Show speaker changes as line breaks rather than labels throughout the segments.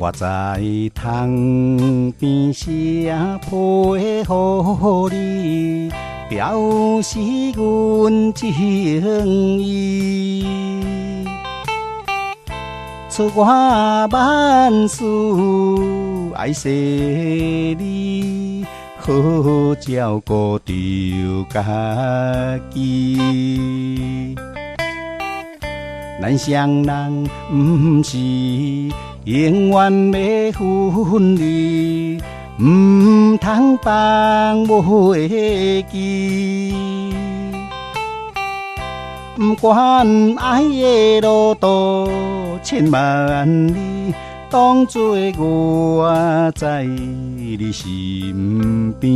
我在窗边写批予你，表示阮情意。出外万事爱惜你，好照顾着家己。咱双人不是永远要分离，唔通放袂记。不管爱的路途千万里，当作我在你身边。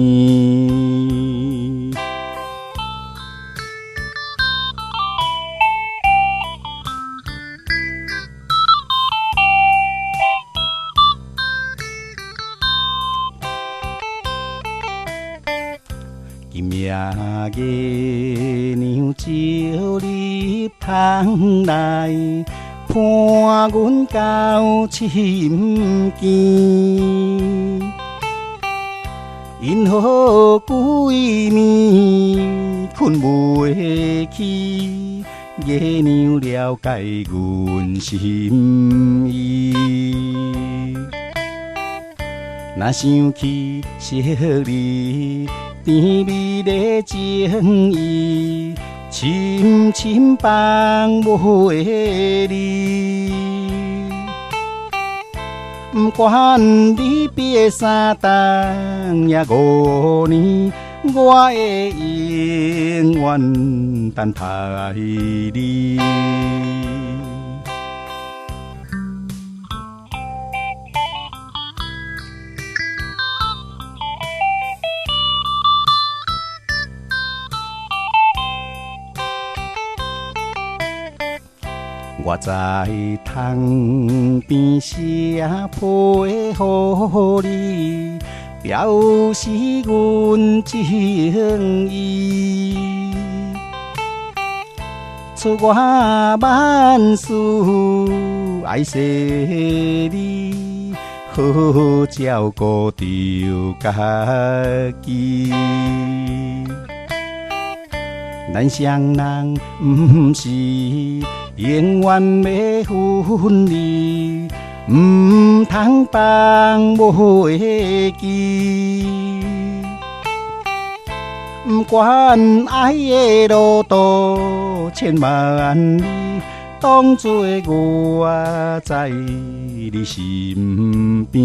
今夜月亮照入窗内，伴阮到深更。因好几暝困袂去，月亮了解阮心意。若想起昔日甜蜜的情意，深深放袂离。不管你别3冬也5年，我会永远等待你。我在窗边写批予你，表示阮情意。出外万事爱惜你，好照顾着家己。咱双人不是永远要分离，唔通放袂记。不管爱的路途千万里，当作我在你身边。